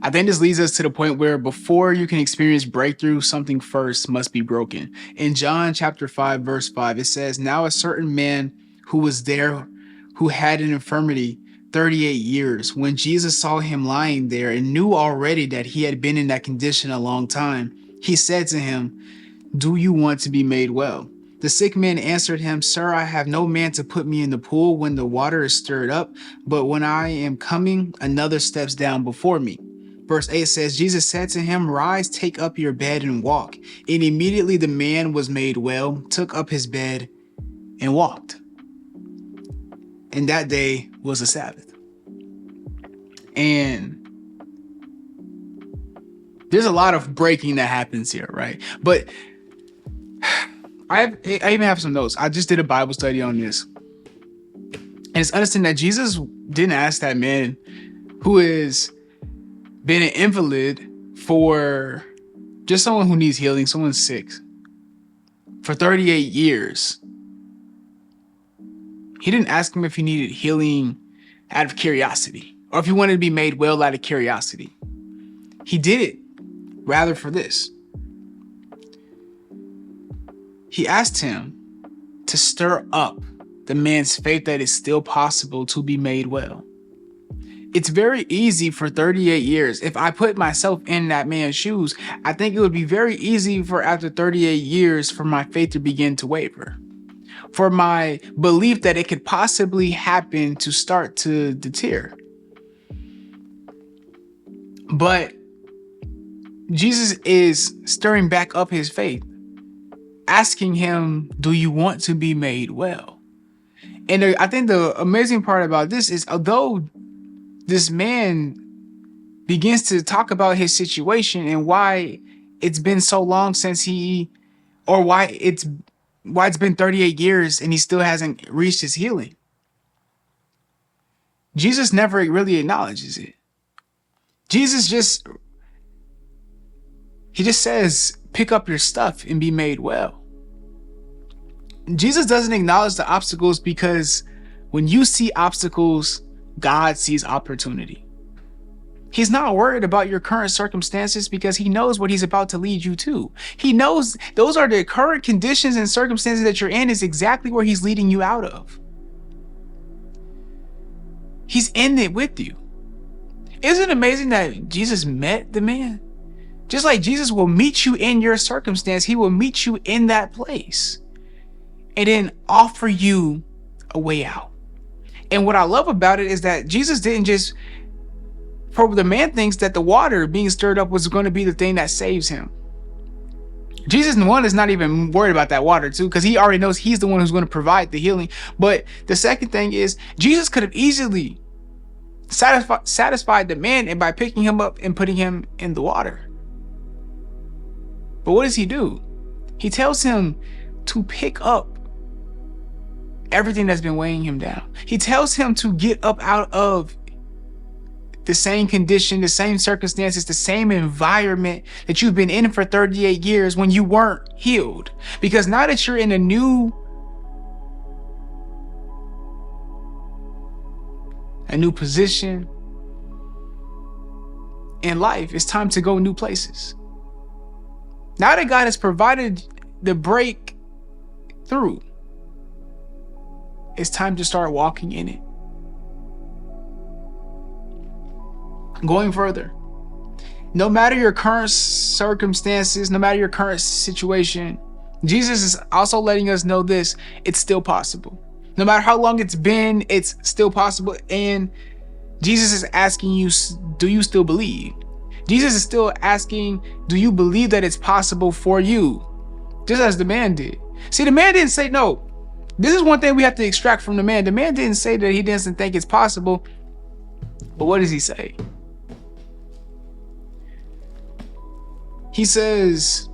I think this leads us to the point where before you can experience breakthrough, something first must be broken. In John chapter 5, verse 5, it says, "Now a certain man who was there who had an infirmity 38 years. When Jesus saw him lying there and knew already that he had been in that condition a long time, he said to him, 'Do you want to be made well?' The sick man answered him, 'Sir, I have no man to put me in the pool when the water is stirred up, but when I am coming, another steps down before me.'" Verse 8 says, Jesus said to him, "Rise, take up your bed and walk." And immediately the man was made well, took up his bed and walked. And that day was a Sabbath. And there's a lot of breaking that happens here, right? But I even have some notes. I just did a Bible study on this. And it's understanding that Jesus didn't ask that man who has been an invalid for just someone who needs healing, someone sick, for 38 years. He didn't ask him if he needed healing out of curiosity or if he wanted to be made well out of curiosity. He did it rather for this. He asked him to stir up the man's faith that it's still possible to be made well. It's very easy for 38 years. If I put myself in that man's shoes, I think it would be very easy for after 38 years for my faith to begin to waver. For my belief that it could possibly happen to start to deter. But Jesus is stirring back up his faith, asking him, "Do you want to be made well?" And I think the amazing part about this is, although this man begins to talk about his situation and why it's been so long since why it's been 38 years and he still hasn't reached his healing. Jesus never really acknowledges it. Jesus just says, "Pick up your stuff and be made well." Jesus doesn't acknowledge the obstacles because when you see obstacles, God sees opportunity. He's not worried about your current circumstances because he knows what he's about to lead you to. He knows those are the current conditions and circumstances that you're in is exactly where he's leading you out of. He's in it with you. Isn't it amazing that Jesus met the man? Just like Jesus will meet you in your circumstance, he will meet you in that place and then offer you a way out. And what I love about it is that Jesus didn't just, for the man thinks that the water being stirred up was going to be the thing that saves him. Jesus, one, is not even worried about that water too, because he already knows he's the one who's going to provide the healing. But the second thing is Jesus could have easily satisfied the man and by picking him up and putting him in the water. But what does he do? He tells him to pick up everything that's been weighing him down. He tells him to get up out of the same condition, the same circumstances, the same environment that you've been in for 38 years when you weren't healed. Because now that you're in a new position in life, it's time to go new places. Now that God has provided the breakthrough, it's time to start walking in it. Going further, no matter your current circumstances, no matter your current situation, Jesus is also letting us know this: it's still possible. No matter how long it's been, it's still possible. And Jesus is asking you, do you still believe? Jesus is still asking, do you believe that it's possible for you? Just as the man did. See, the man didn't say no. This is one thing we have to extract from the man. The man didn't say that he doesn't think it's possible. But what does he say? He says,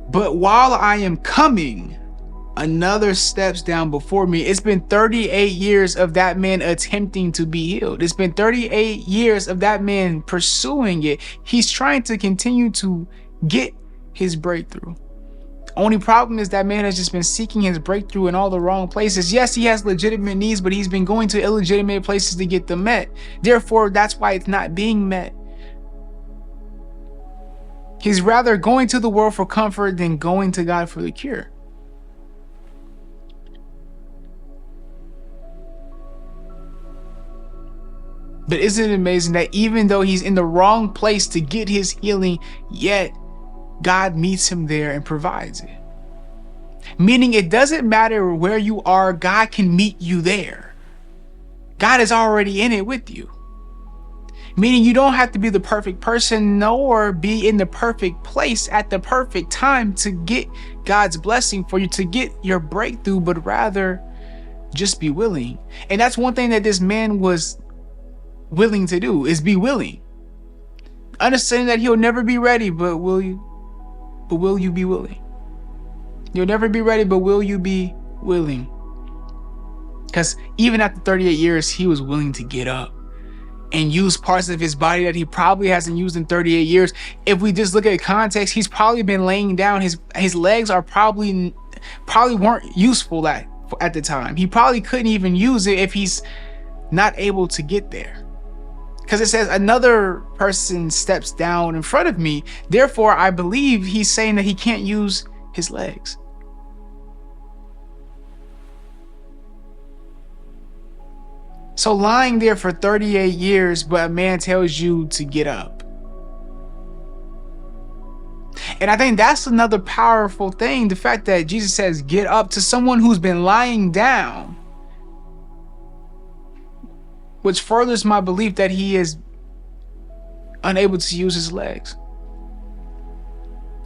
"But while I am coming, another steps down before me." It's been 38 years of that man attempting to be healed. It's been 38 years of that man pursuing it. He's trying to continue to get his breakthrough. Only problem is that man has just been seeking his breakthrough in all the wrong places. Yes, he has legitimate needs, but he's been going to illegitimate places to get them met. Therefore, that's why it's not being met. He's rather going to the world for comfort than going to God for the cure. But isn't it amazing that even though he's in the wrong place to get his healing, yet God meets him there and provides it? Meaning it doesn't matter where you are, God can meet you there. God is already in it with you. Meaning you don't have to be the perfect person nor be in the perfect place at the perfect time to get God's blessing for you, to get your breakthrough, but rather just be willing. And that's one thing that this man was willing to do, is be willing. Understanding that he'll never be ready, but will you be willing? You'll never be ready, but will you be willing? Because even after 38 years, he was willing to get up and use parts of his body that he probably hasn't used in 38 years. If we just look at context, he's probably been laying down. His legs are probably weren't useful at the time. He probably couldn't even use it if he's not able to get there. Because it says another person steps down in front of me. Therefore, I believe he's saying that he can't use his legs. So lying there for 38 years, but a man tells you to get up. And I think that's another powerful thing. The fact that Jesus says, get up to someone who's been lying down, which furthers my belief that he is unable to use his legs.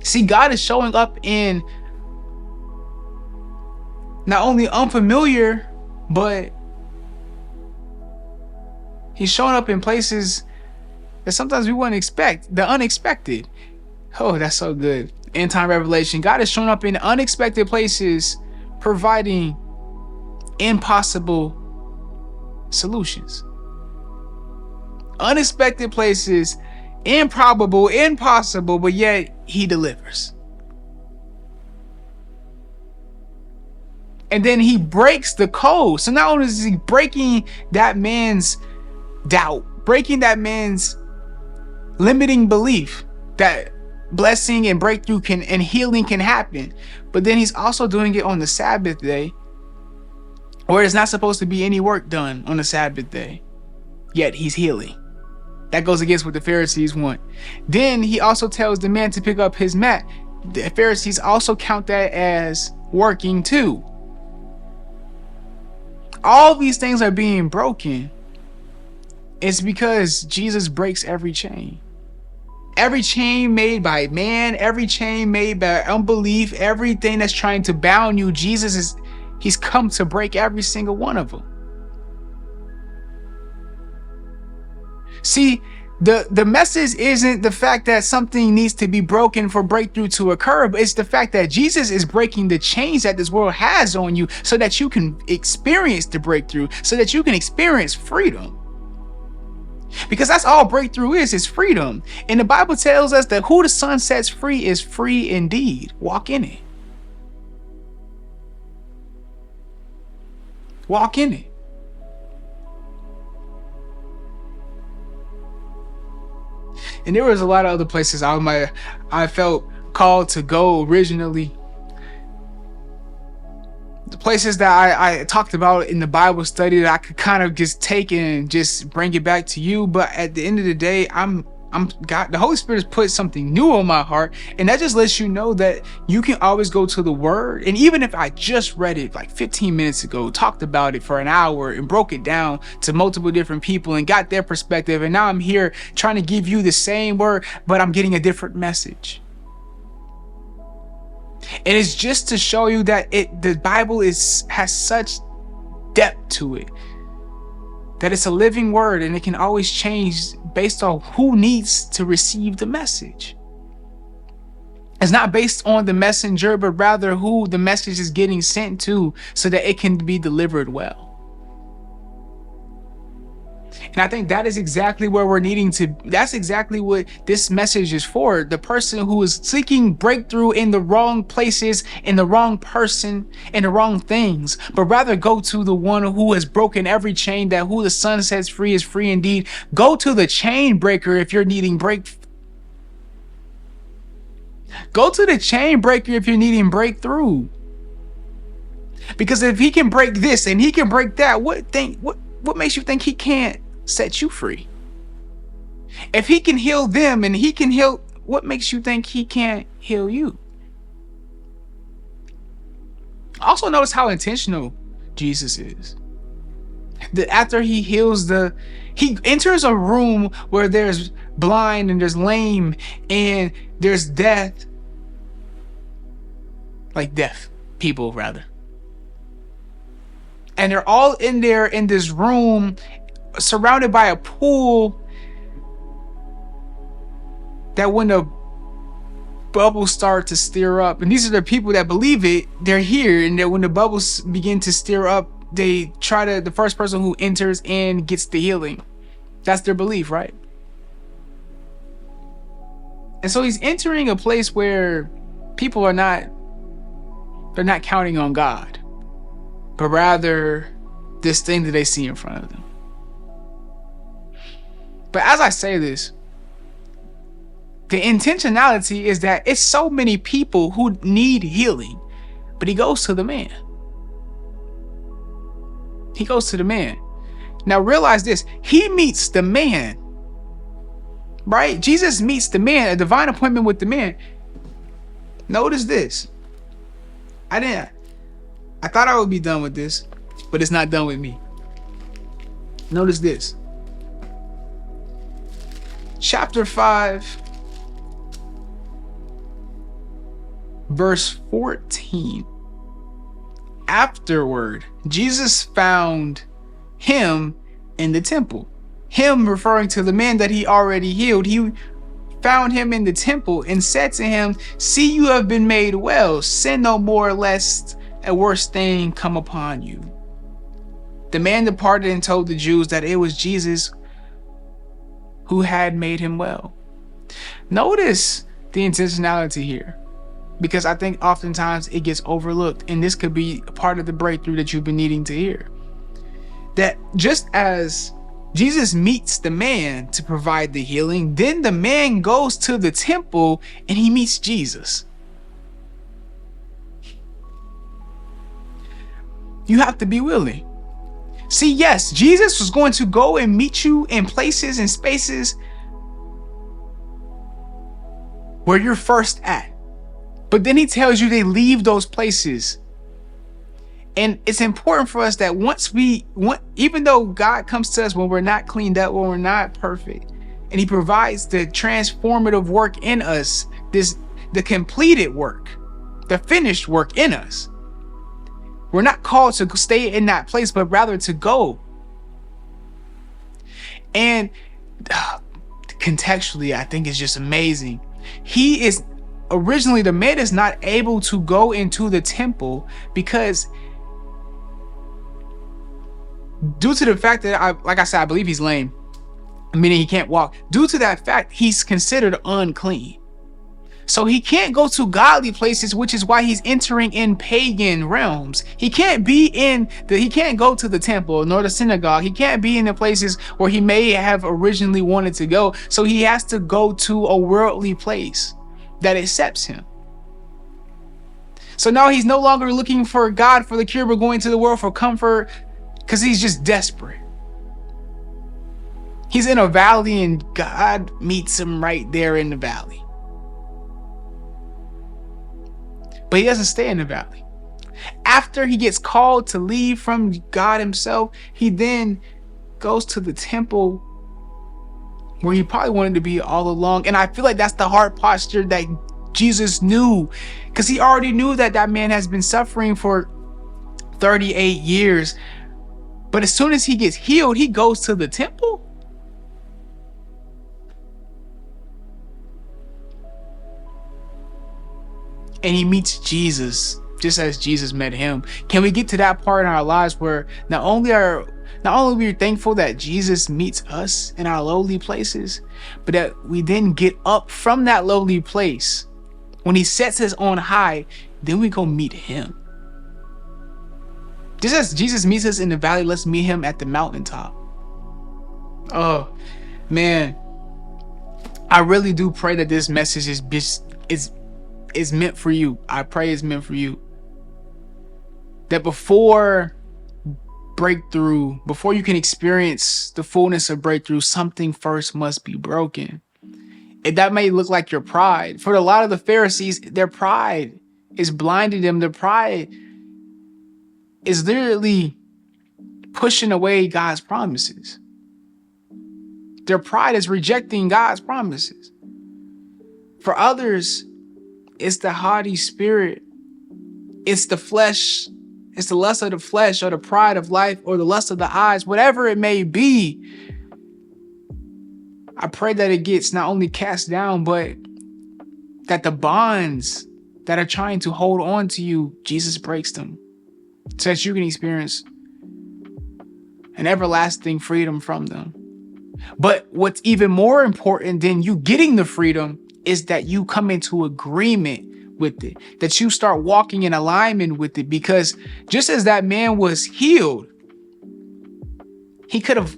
See, God is showing up in not only unfamiliar, but he's showing up in places that sometimes we wouldn't expect, the unexpected. Oh, that's so good. End time revelation. God is showing up in unexpected places, providing impossible solutions. Unexpected places, improbable, impossible, but yet he delivers. And then he breaks the code. So not only is he breaking that man's doubt, breaking that man's limiting belief that blessing and breakthrough and healing can happen, but then he's also doing it on the Sabbath day, where it's not supposed to be any work done on the Sabbath day, yet he's healing. That goes against what the Pharisees want. Then he also tells the man to pick up his mat. The Pharisees also count that as working too. All these things are being broken. It's because Jesus breaks every chain. Every chain made by man, every chain made by unbelief, everything that's trying to bound you, he's come to break every single one of them. See, the message isn't the fact that something needs to be broken for breakthrough to occur, but it's the fact that Jesus is breaking the chains that this world has on you so that you can experience the breakthrough, so that you can experience freedom. Because that's all breakthrough is freedom. And the Bible tells us that who the Son sets free is free indeed. Walk in it. Walk in it. And there was a lot of other places I felt called to go originally. The places that I talked about in the Bible study that I could kind of just take and just bring it back to you. But at the end of the day, God, the Holy Spirit has put something new on my heart. And that just lets you know that you can always go to the Word. And even if I just read it like 15 minutes ago, talked about it for an hour and broke it down to multiple different people and got their perspective. And now I'm here trying to give you the same word, but I'm getting a different message. And it's just to show you that the Bible has such depth to it, that it's a living word and it can always change based on who needs to receive the message. It's not based on the messenger, but rather who the message is getting sent to so that it can be delivered well. And I think that is exactly where we're needing to. That's exactly what this message is for. The person who is seeking breakthrough in the wrong places, in the wrong person, in the wrong things, but rather go to the one who has broken every chain, that who the Son sets free is free indeed. Go to the chain breaker if you're needing break. Go to the chain breaker if you're needing breakthrough. Because if he can break this and he can break that, what makes you think he can't set you free? If he can heal them and he can heal, what makes you think he can't heal you? Also notice how intentional Jesus is. That after he heals he enters a room where there's blind and there's lame and there's deaf people rather. And they're all in there in this room surrounded by a pool that when the bubbles start to stir up, and these are the people that believe it, they're here, and that when the bubbles begin to stir up, the first person who enters in gets the healing. That's their belief, right? And so he's entering a place where people are not counting on God, but rather this thing that they see in front of them. But as I say this, the intentionality is that it's so many people who need healing, but he goes to the man. He goes to the man. Now realize this, he meets the man, right? Jesus meets the man, a divine appointment with the man. Notice this. I thought I would be done with this, but it's not done with me. Notice this. Chapter 5, verse 14. Afterward, Jesus found him in the temple. Him referring to the man that he already healed. He found him in the temple and said to him, "See, you have been made well. Sin no more, lest a worse thing come upon you." The man departed and told the Jews that it was Jesus who had made him well. Notice the intentionality here, because I think oftentimes it gets overlooked, and this could be part of the breakthrough that you've been needing to hear. That just as Jesus meets the man to provide the healing, then the man goes to the temple and he meets Jesus. You have to be willing. See, yes, Jesus was going to go and meet you in places and spaces where you're first at. But then he tells you they leave those places. And it's important for us that even though God comes to us when we're not cleaned up, when we're not perfect, and he provides the transformative work in us, the completed work, the finished work in us. We're not called to stay in that place, but rather to go. And contextually, I think it's just amazing. The man is not able to go into the temple because due to the fact that I believe he's lame, meaning he can't walk. Due to that fact, he's considered unclean. So he can't go to godly places, which is why he's entering in pagan realms. He can't go to the temple nor the synagogue. He can't be in the places where he may have originally wanted to go. So he has to go to a worldly place that accepts him. So now he's no longer looking for God for the cure, but going to the world for comfort because he's just desperate. He's in a valley and God meets him right there in the valley. But he doesn't stay in the valley. After he gets called to leave from God himself, he then goes to the temple where he probably wanted to be all along. And I feel like that's the heart posture that Jesus knew, because he already knew that man has been suffering for 38 years. But as soon as he gets healed, he goes to the temple. And he meets Jesus just as Jesus met him. Can we get to that part in our lives where not only are not only are we thankful that Jesus meets us in our lowly places, but that we then get up from that lowly place. When he sets us on high, then we go meet him. Just as Jesus meets us in the valley, let's meet him at the mountaintop. Oh, man. I really do pray that this message is meant for you. I pray it's meant for you. That before breakthrough, before you can experience the fullness of breakthrough, something first must be broken. And that may look like your pride. For a lot of the Pharisees, their pride is blinding them. Their pride is literally pushing away God's promises. Their pride is rejecting God's promises. For others, it's the haughty spirit. It's the flesh. It's the lust of the flesh, or the pride of life, or the lust of the eyes, whatever it may be. I pray that it gets not only cast down, but that the bonds that are trying to hold on to you, Jesus breaks them, so that you can experience an everlasting freedom from them. But what's even more important than you getting the freedom is that you come into agreement with it, that you start walking in alignment with it. Because just as that man was healed, he could have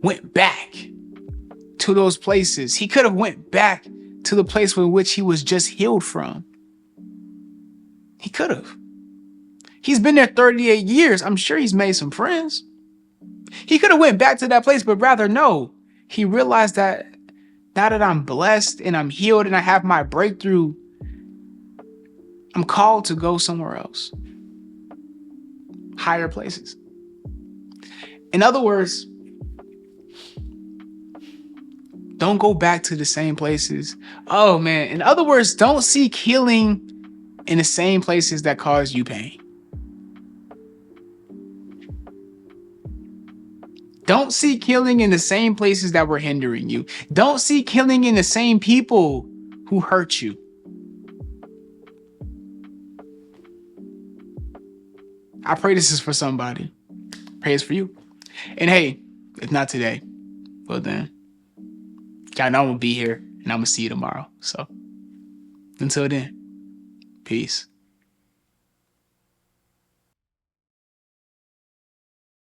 went back to those places. He could have went back to the place in which he was just healed from. He could have. He's been there 38 years. I'm sure he's made some friends. He could have went back to that place, but rather no. He realized that now that I'm blessed and I'm healed and I have my breakthrough, I'm called to go somewhere else. Higher places. In other words, don't go back to the same places. Oh man. In other words, don't seek healing in the same places that cause you pain. Don't seek healing in the same places that were hindering you. Don't seek healing in the same people who hurt you. I pray this is for somebody. Pray it's for you. And hey, if not today, well then, y'all know I'm gonna be here and I'm gonna see you tomorrow. So until then, peace.